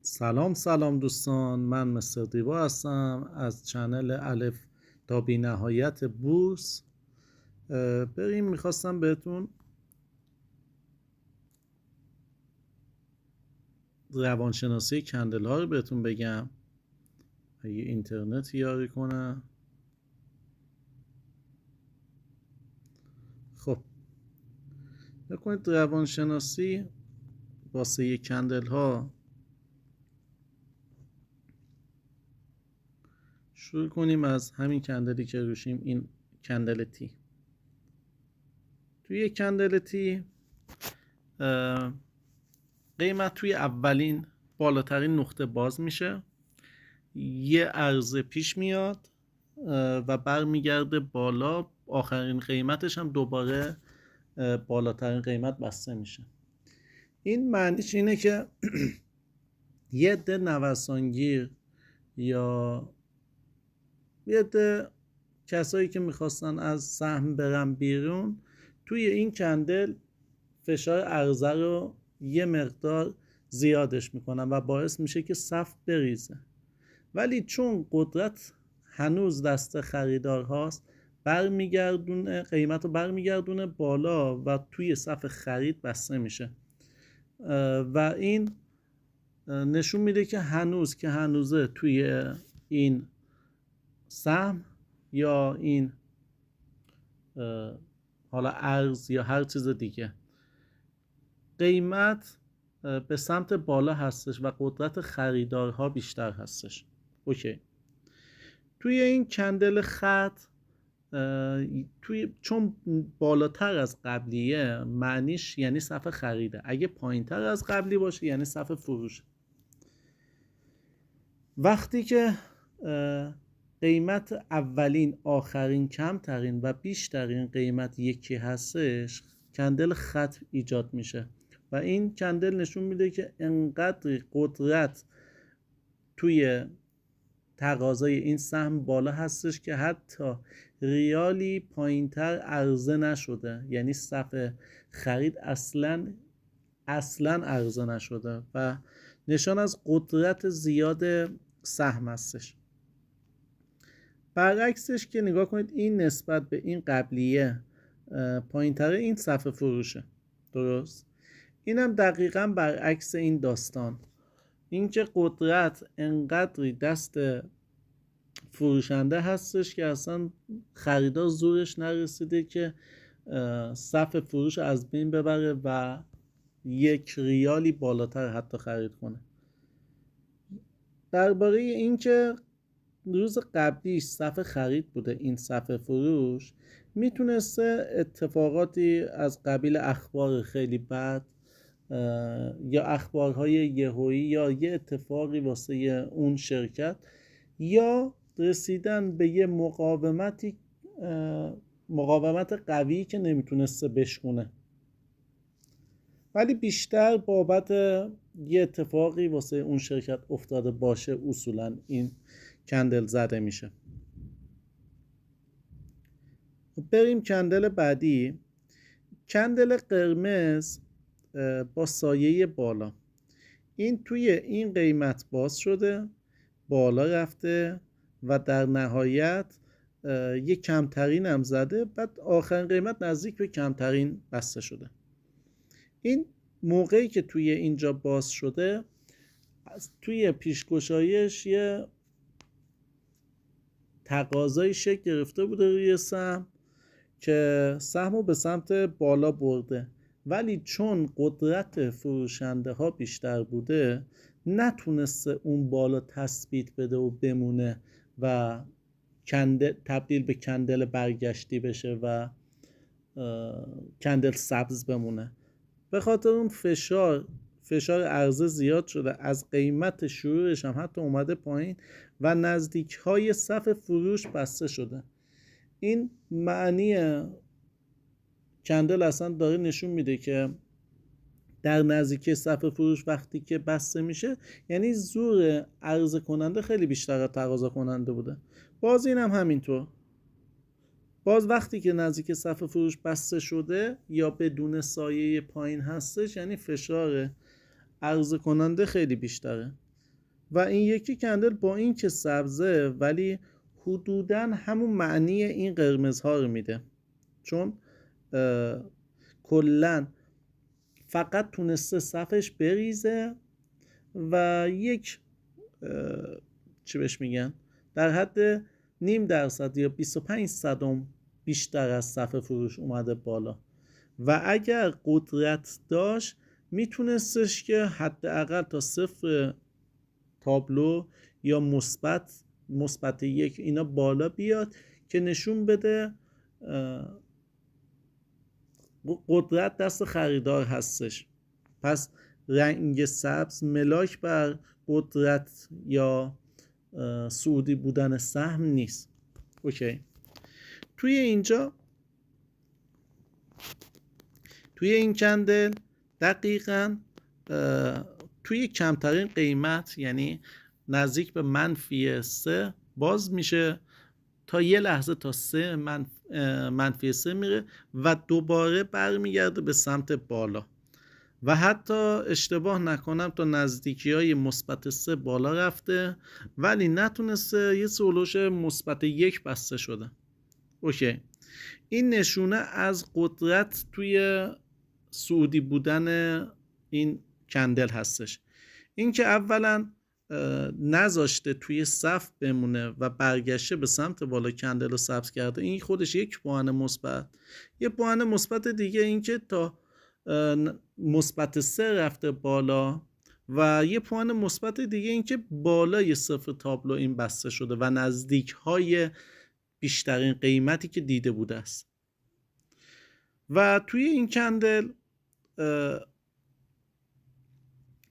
سلام دوستان، من مستر دیوا هستم از چنل الف تا بی نهایت بورس. میخواستم بهتون روانشناسی کندل ها رو بهتون بگم. اگه اینترنت یاری کنه. خب بکنید روانشناسی واسه کندل ها شروع کنیم از همین کندلی که روشیم، این کندل تی. توی کندل تی قیمت توی اولین بالاترین نقطه باز میشه، یه عرضه پیش میاد و برمیگرده بالا، آخرین قیمتش هم دوباره بالاترین قیمت بسته میشه. این معنیش اینه که یه عده نوسانگیر یا یه عده کسایی که میخواستن از سهم برن بیرون توی این کندل فشار عرضه رو یه مقدار زیادش میکنن و باعث میشه که صف بریزه. ولی چون قدرت هنوز دست خریدار هاست، برمیگردونه قیمت رو برمیگردونه بالا و توی صف خرید بسته میشه و این نشون میده که هنوزه توی این سهم یا این حالا ارز یا هر چیز دیگه قیمت به سمت بالا هستش و قدرت خریدارها بیشتر هستش. اوکی. توی این کندل خط چون بالاتر از قبلیه، معنیش یعنی صف خریده. اگه پایینتر از قبلی باشه یعنی صف فروشه. وقتی که قیمت اولین، آخرین، کمترین و بیشترین قیمت یکی هستش، کندل خط ایجاد میشه و این کندل نشون میده که انقدر قدرت توی تقاضای این سهم بالا هستش که حتی ریالی پایینتر عرضه نشده، یعنی صف خرید اصلا عرضه نشده و نشان از قدرت زیاد سهم هستش. برعکسش که نگاه کنید، این نسبت به این قبلیه پایینتره، این صف فروشه. درست؟ اینم دقیقاً برعکس این داستان، اینکه قدرت انقدری دست فروشنده هستش که اصلا خریدار زورش نرسیده که صف فروش از بین ببره و یک ریالی بالاتر حتی خرید کنه. درباره اینکه روز قبلیش صف خرید بوده این صف فروش، میتونسته اتفاقاتی از قبیل اخبار خیلی بد یا اخبارهای یهویی یا یه اتفاقی واسه اون شرکت یا رسیدن به یه مقاومت قوی که نمیتونسته بشکونه، ولی بیشتر بابت یه اتفاقی واسه اون شرکت افتاده باشه اصولا این کندل زده میشه. بریم کندل بعدی. کندل قرمز با سایه بالا، این توی این قیمت باز شده، بالا رفته و در نهایت یک کمترین هم زده، بعد آخرین قیمت نزدیک به کمترین بسته شده. این موقعی که توی اینجا باز شده، توی پیشگشایش یه تقاضای شکل گرفته بوده روی سهم که سهم رو به سمت بالا برده، ولی چون قدرت فروشنده ها بیشتر بوده نتونسته اون بالا تثبیت بده و بمونه و تبدیل به کندل برگشتی بشه و کندل سبز بمونه. به خاطر اون فشار عرضه زیاد شده، از قیمت شروعش هم حتی اومده پایین و نزدیک های صف فروش بسته شده. این معنی کندل اصلا داره نشون میده که در نزدیکی صف فروش وقتی که بسته میشه یعنی زور عرضه کننده خیلی بیشتر از تقاضا کننده بوده. باز این هم همینطور، باز وقتی که نزدیک صف فروش بسته شده یا بدون سایه پایین هستش یعنی فشار عرضه کننده خیلی بیشتره. و این یکی کندل با این که سبزه ولی حدوداً همون معنی این قرمزها رو میده، چون کلاً فقط تونسته صفش بریزه و یک چی بهش میگن در حد 0.5% یا 25% بیشتر از صف فروش اومده بالا و اگر قدرت داشت میتونستش که حداقل تا 0 تابلو یا مثبت 1 اینا بالا بیاد که نشون بده قدرت دست خریدار هستش. پس رنگ سبز ملاک بر قدرت یا صعودی بودن سهم نیست. اوکی. توی اینجا توی این کندل دقیقاً توی کمترین قیمت، یعنی نزدیک به -3 باز میشه تا یه لحظه تا -3 میره و دوباره برمیگرده به سمت بالا و حتی اشتباه نکنم تا نزدیکی های -3 بالا رفته ولی نتونسته، یه سولوش -1 بسته شده. اوکی. این نشونه از قدرت توی صعودی بودن این کندل هستش. این که اولا نذاشته توی صف بمونه و برگشته به سمت بالا کندل رو سبز کرده، این خودش یک بحران مثبت. یه بحران مثبت دیگه این که تا -3 رفته بالا و یه بحران مثبت دیگه این که بالای 0 تابلو این بسته شده و نزدیک های بیشترین قیمتی که دیده بوده است. و توی این کندل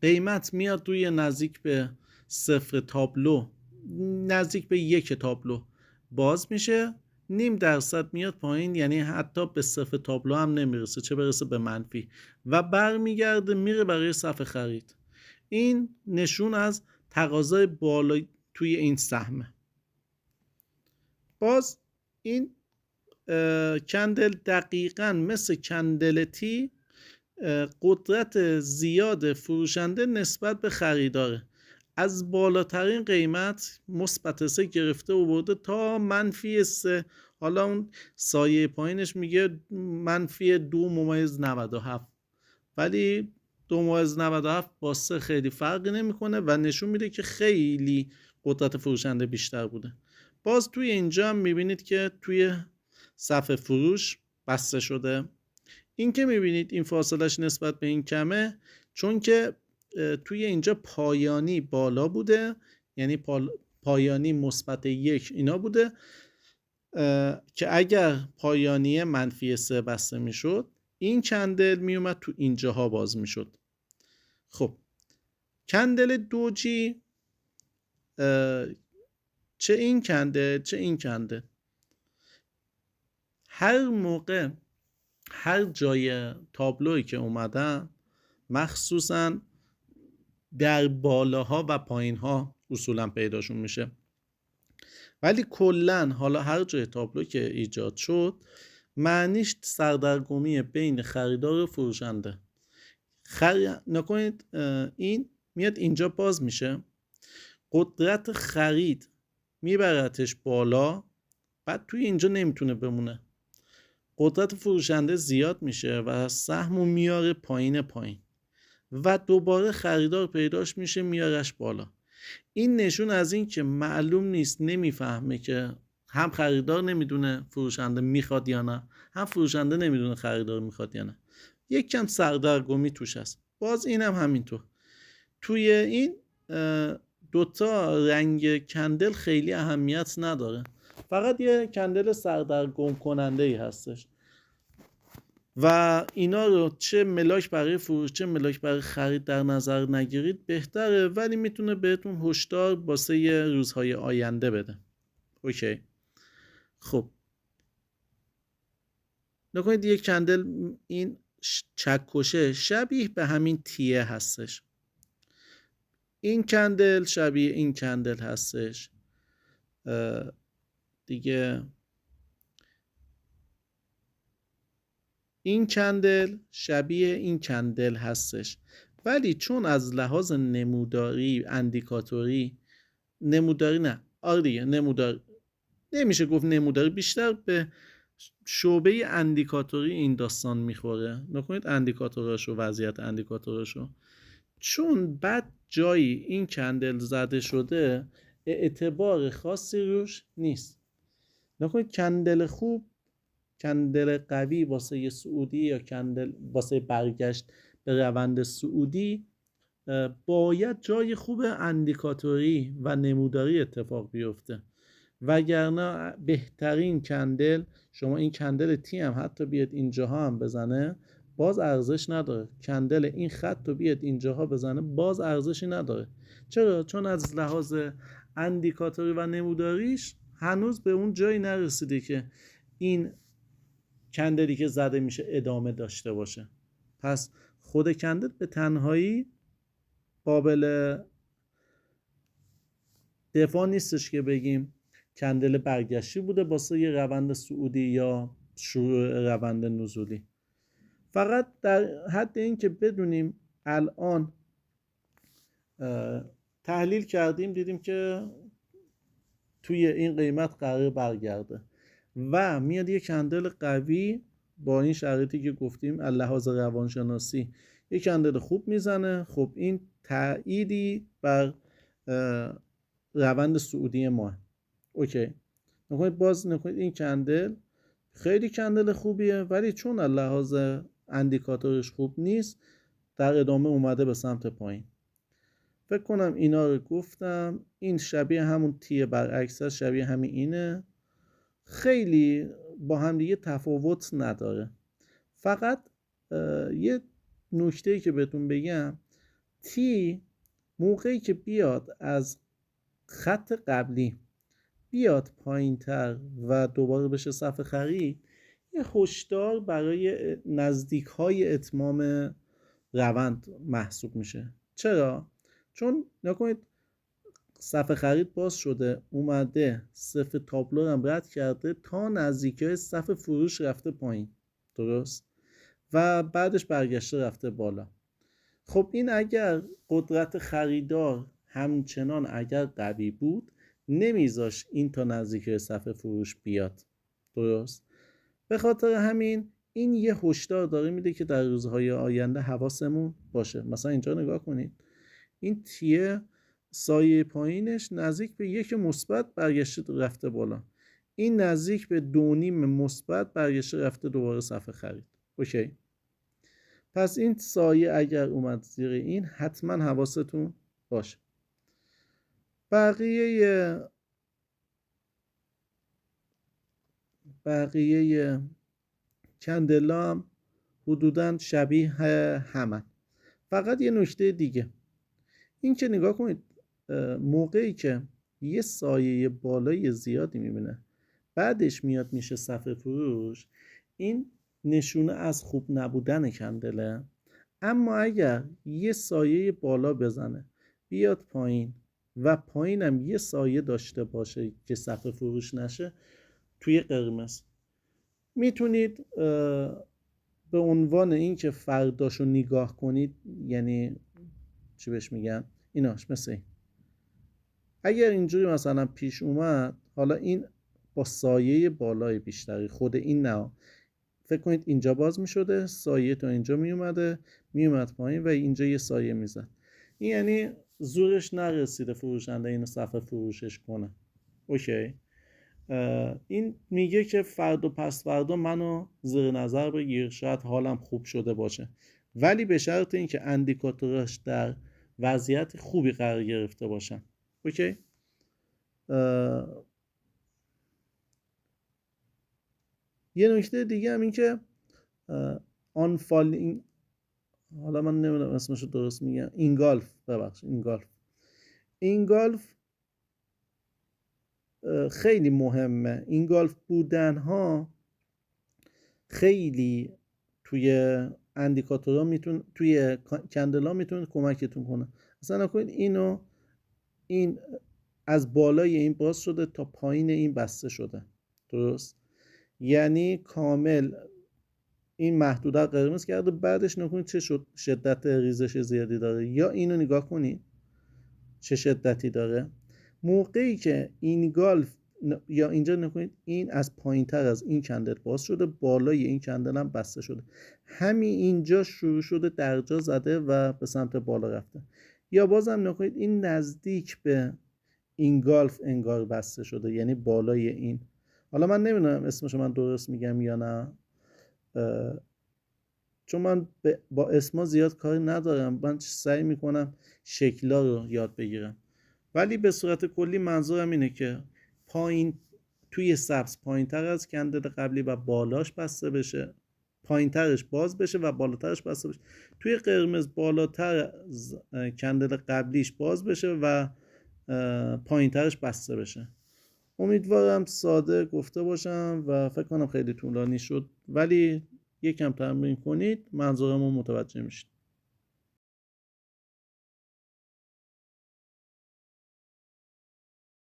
قیمت میاد روی نزدیک به 0 تابلو، نزدیک به 1 تابلو باز میشه، 0.5% میاد پایین، یعنی حتی به 0 تابلو هم نمیرسه، چه برسه به منفی، و برمیگرده میره برای صف خرید. این نشون از تقاضای بالا توی این سهمه. باز این کندل دقیقاً مثل کندل تی قدرت زیاد فروشنده نسبت به خریداره. از بالاترین قیمت -3 گرفته و برده تا -3. حالا اون سایه پایینش میگه -2.97 ولی 2.97 با 3 خیلی فرقی نمیکنه و نشون میده که خیلی قدرت فروشنده بیشتر بوده. باز توی اینجا هم میبینید که توی صف فروش بسته شده. این که میبینید این فاصلش نسبت به این کمه چون که توی اینجا پایانی بالا بوده، یعنی پایانی -1 اینا بوده که اگر پایانی -3 بسته میشد این کندل میومد تو اینجاها باز میشد. خب کندل دوجی چه این کندل چه این کندل، هر موقع هر جای تابلویی که اومدن مخصوصا در بالاها و پایینها اصولا پیداشون میشه، ولی کلن حالا هر جای تابلو که ایجاد شد معنیش سردرگمی بین خریدار و فروشنده. نکنید این میاد اینجا باز میشه، قدرت خرید میبرتش بالا، بعد توی اینجا نمیتونه بمونه، قدرت فروشنده زیاد میشه و سهمو میاره پایین و دوباره خریدار پیداش میشه میارش بالا. این نشون از این که معلوم نیست، نمیفهمه که هم خریدار نمیدونه فروشنده میخواد یا نه، هم فروشنده نمیدونه خریدار میخواد یا نه، یک کم سردرگمی توش هست. باز اینم همینطور. توی این دوتا رنگ کندل خیلی اهمیت نداره، فقط یه کندل سردرگم کننده ای هستش و اینا رو چه ملاک برای فروش چه ملاک برای خرید در نظر نگیرید بهتره، ولی میتونه بهتون هشدار واسه روزهای آینده بده. اوکی. خب نکنید یک کندل این چکشه شبیه به همین تیه هستش، این کندل شبیه این کندل هستش دیگه، این کندل شبیه این کندل هستش ولی چون از لحاظ نموداری اندیکاتوری، نموداری نه، آره دیگه نمودار نمیشه گفت نموداری، بیشتر به شعبه اندیکاتوری این داستان میخوره. نکنید اندیکاتوراشو، وضعیت اندیکاتوراشو، چون بعد جایی این کندل زده شده اعتبار خاصی روش نیست. نکنید کندل خوب، کندل قوی واسه صعودی یا کندل واسه برگشت به روند صعودی باید جای خوب اندیکاتوری و نموداری اتفاق بیفته، وگرنه بهترین کندل، شما این کندل تی هم حتی بیاد اینجاها هم بزنه باز ارزش نداره، کندل این خط رو بیاد اینجاها بزنه باز ارزشی نداره. چرا؟ چون از لحاظ اندیکاتوری و نموداریش هنوز به اون جایی نرسیده که این کندلی که زده میشه ادامه داشته باشه. پس خود کندل به تنهایی قابل دفاع نیستش که بگیم کندل برگشتی بوده واسه یه روند صعودی یا شروع روند نزولی. فقط در حد این که بدونیم الان تحلیل کردیم دیدیم که توی این قیمت قرار برگرده و میاد یه کندل قوی با این شرایطی که گفتیم از لحاظ روانشناسی یه کندل خوب میزنه. خب این تأییدی بر روند صعودی ما. اوکی، نکنید باز نکنید این کندل خیلی کندل خوبیه ولی چون از لحاظ اندیکاتورش خوب نیست در ادامه اومده به سمت پایین. فکر کنم اینا رو گفتم. این شبیه همون تیه برعکس هست، شبیه همین اینه، خیلی با هم دیگه تفاوت نداره. فقط یه نکته‌ای که بهتون بگم، تی موقعی که بیاد از خط قبلی بیاد پایین تر و دوباره بشه صف خرید، یه هشدار برای نزدیک های اتمام روند محسوب میشه. چرا؟ چون نکنید صف خرید باز شده، اومده صف تابلو هم رد کرده تا نزدیکی های صف فروش رفته پایین، درست؟ و بعدش برگشته رفته بالا. خب این اگر قدرت خریدار همچنان اگر قوی بود نمیذاش این تا نزدیک صف فروش بیاد، درست؟ به خاطر همین این یه هشدار داره میده که در روزهای آینده حواسمون باشه. مثلا اینجا نگاه کنید، این تیه سایه پایینش نزدیک به 1 مثبت برگشته رفته بالا، این نزدیک به 2.5 مثبت برگشته رفته دوباره صف خرید. اوکی، پس این سایه اگر اومد زیر این حتما حواستون باشه. بقیه کندلا هم حدوداً شبیه همن. فقط یه نکته دیگه این که نگاه کنید، موقعی که یه سایه بالای زیادی میبینه بعدش میاد میشه صف فروش، این نشونه از خوب نبودن کندله. اما اگر یه سایه بالا بزنه بیاد پایین و پایینم یه سایه داشته باشه که صف فروش نشه توی قرمز، میتونید به عنوان این که فرداشو نگاه کنید، یعنی چی بهش میگن ایناش، مثل این اگر اینجوری مثلا پیش اومد، حالا این با سایه بالای بیشتری، خود این نه، فکر کنید اینجا باز میشده، سایه تا اینجا میومد پایین و اینجا یه سایه میزد، این یعنی زورش نرسیده فروشنده اینو صف فروشش کنه. اوکی، این میگه که فردا پس فردا منو زیر نظر بگیر، شاید حالم خوب شده باشه، ولی به شرط اینکه اندیکاتوراش در وضعیت خوبی قرار گرفته باشن. اوکی، یه نکته دیگه هم این که آن فالینگ، حالا من نمیدونم اسمشو درست میگم، اینگالف خیلی مهمه. اینگالف بودن ها خیلی توی اندیکاتورها میتونه، توی کندلا میتونه کمکتون کنه. مثلا نکنید این از بالای این باز شده تا پایین این بسته شده، درست؟ یعنی کامل این محدوده قرمز کرده، بعدش نکنید چه شدت ریزش زیادی داره، یا اینو نگاه کنید چه شدتی داره. موقعی که اینگالف یا اینجا نکنید این از پایین تر از این کندل باز شده، بالای این کندل هم بسته شده، همین اینجا شروع شده درجا زده و به سمت بالا رفته. یا بازم نکنید این نزدیک به اینگالف انگار بسته شده، یعنی بالای این. حالا من نمیدونم اسمشو من درست میگم یا نه، چون من با اسما زیاد کاری ندارم، من سعی میکنم شکلا رو یاد بگیرم. ولی به صورت کلی منظورم اینه که پایین توی سبز پایین تر از کندل قبلی و بالاش بسته بشه، پایین ترش باز بشه و بالاترش بسته بشه. توی قرمز بالاتر از کندل قبلیش باز بشه و پایین ترش بسته بشه. امیدوارم ساده گفته باشم و فکر کنم خیلی طولانی شد، ولی یکم تمرین کنید منظورم رو متوجه میشید.